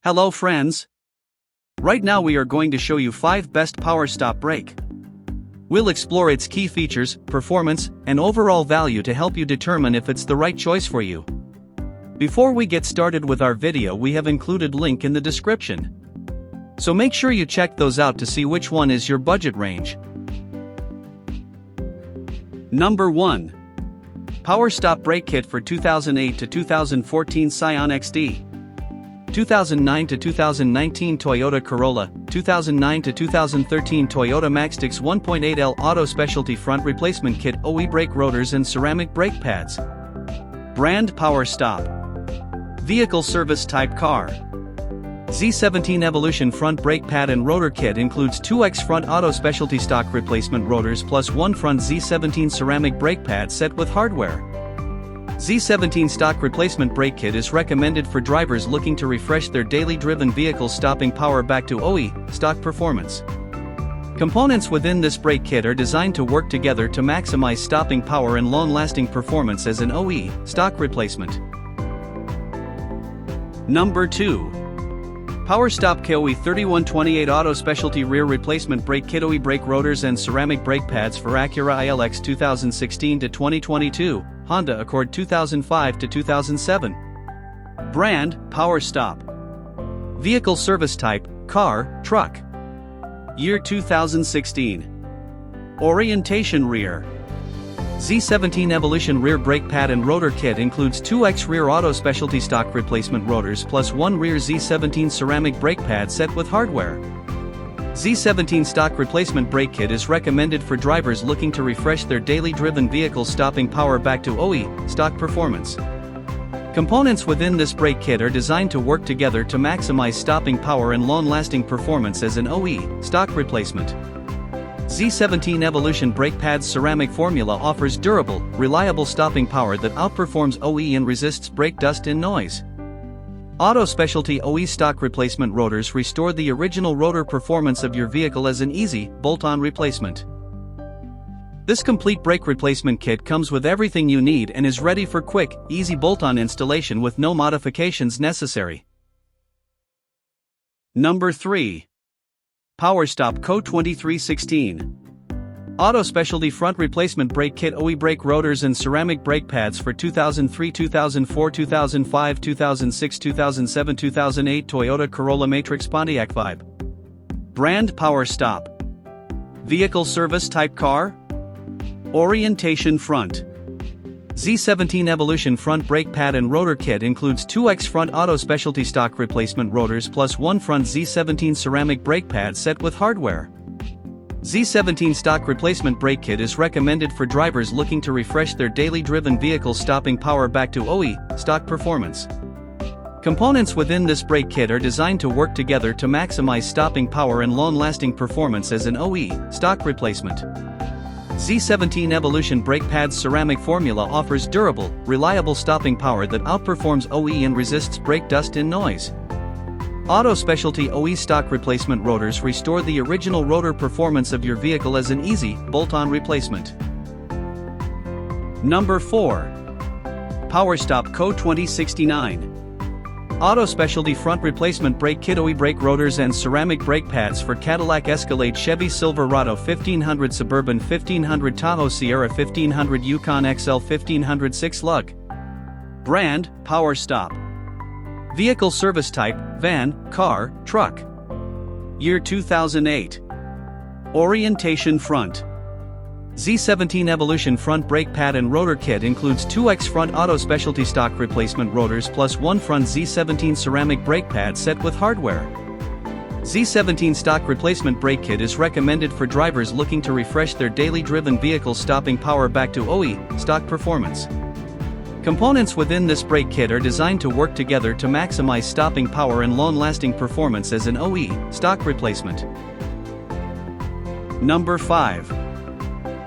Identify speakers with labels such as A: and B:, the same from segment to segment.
A: Hello friends! Right now we are going to show you 5 best POWERSTOP brake. We'll explore its key features, performance, and overall value to help you determine if it's the right choice for you. Before we get started with our video, we have included link in the description. So make sure you check those out to see which one is your budget range. Number 1. POWERSTOP Brake Kit for 2008 to 2014 Scion XD. 2009 to 2019 Toyota Corolla, 2009 to 2013 Toyota Maxtix 1.8L Auto Specialty Front Replacement Kit, OE brake rotors and ceramic brake pads. Brand POWERSTOP. Vehicle service type car. Z17 Evolution front brake pad and rotor kit includes 2X front auto specialty stock replacement rotors plus 1 front Z17 ceramic brake pad set with hardware. Z17 stock replacement brake kit is recommended for drivers looking to refresh their daily driven vehicle stopping power back to OE stock performance. Components within this brake kit are designed to work together to maximize stopping power and long-lasting performance as an OE stock replacement. Number 2. POWERSTOP KOE 3128 Auto Specialty Rear Replacement Brake Kit, OE brake rotors and ceramic brake pads for Acura ILX 2016 to 2022, Honda Accord 2005 to 2007. Brand POWERSTOP. Vehicle service type car, truck. Year 2016. Orientation rear. Z17 Evolution rear brake pad and rotor kit includes 2X rear auto specialty stock replacement rotors plus 1 rear Z17 ceramic brake pad set with hardware. Z17 stock replacement brake kit is recommended for drivers looking to refresh their daily driven vehicle stopping power back to OE stock performance. Components within this brake kit are designed to work together to maximize stopping power and long-lasting performance as an OE stock replacement. Z17 Evolution brake pads ceramic formula offers durable, reliable stopping power that outperforms OE and resists brake dust and noise. Auto Specialty OE stock replacement rotors restore the original rotor performance of your vehicle as an easy, bolt-on replacement. This complete brake replacement kit comes with everything you need and is ready for quick, easy bolt-on installation with no modifications necessary. Number 3. POWERSTOP KO 2316. Auto Specialty Front Replacement Brake Kit, OE brake rotors and ceramic brake pads for 2003, 2004, 2005, 2006, 2007, 2008 Toyota Corolla Matrix Pontiac Vibe. Brand POWERSTOP. Vehicle service type car. Orientation front. Z17 Evolution front brake pad and rotor kit includes 2X front auto specialty stock replacement rotors plus 1 front Z17 ceramic brake pad set with hardware. Z17 stock replacement brake kit is recommended for drivers looking to refresh their daily driven vehicle stopping power back to OE stock performance. Components within this brake kit are designed to work together to maximize stopping power and long-lasting performance as an OE stock replacement. Z17 Evolution brake pads ceramic formula offers durable, reliable stopping power that outperforms OE and resists brake dust and noise. Auto Specialty OE stock replacement rotors restore the original rotor performance of your vehicle as an easy, bolt-on replacement. Number 4. POWERSTOP KO 2069. Auto Specialty Front Replacement Brake Kit, OE brake rotors and ceramic brake pads for Cadillac Escalade, Chevy Silverado 1500 Suburban, 1500 Tahoe Sierra, 1500 Yukon XL, 1506 Lug. Brand POWERSTOP. Vehicle service type van, car, truck. Year 2008. Orientation front. Z17 Evolution front brake pad and rotor kit includes 2X front auto specialty stock replacement rotors plus 1 front Z17 ceramic brake pad set with hardware. Z17 stock replacement brake kit is recommended for drivers looking to refresh their daily driven vehicle stopping power back to OE stock performance. Components within this brake kit are designed to work together to maximize stopping power and long-lasting performance as an OE stock replacement. Number 5.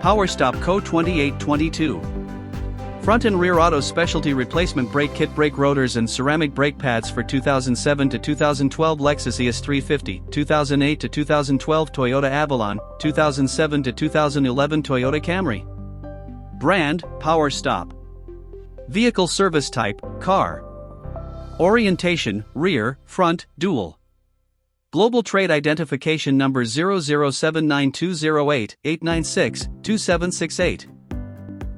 A: POWERSTOP KO 2822. Front and rear auto specialty replacement brake kit, brake rotors and ceramic brake pads for 2007 to 2012 Lexus ES350, 2008 to 2012 Toyota Avalon, 2007 to 2011 Toyota Camry. Brand POWERSTOP. Vehicle service type car. Orientation, rear, front, dual. Global Trade Identification Number 0079208-896-2768.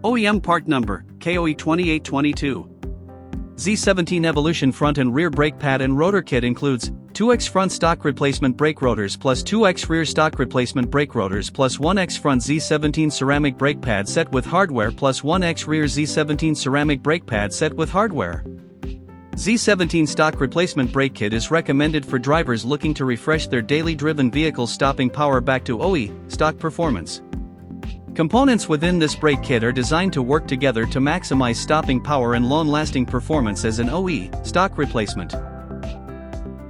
A: OEM Part Number, KOE2822. Z17 Evolution front and rear brake pad and rotor kit includes 2x front stock replacement brake rotors plus 2x rear stock replacement brake rotors plus 1x front Z17 ceramic brake pad set with hardware plus 1x rear Z17 ceramic brake pad set with hardware. Z17 stock replacement brake kit is recommended for drivers looking to refresh their daily driven vehicle's stopping power back to OE stock performance. Components within this brake kit are designed to work together to maximize stopping power and long-lasting performance as an OE stock replacement.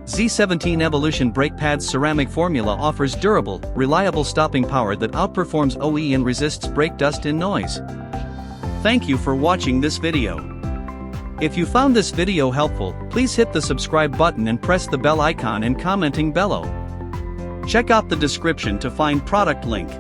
A: Z17 Evolution brake pad's ceramic formula offers durable, reliable stopping power that outperforms OE and resists brake dust and noise. Thank you for watching this video. If you found this video helpful, please hit the subscribe button and press the bell icon and commenting below. Check out the description to find product link.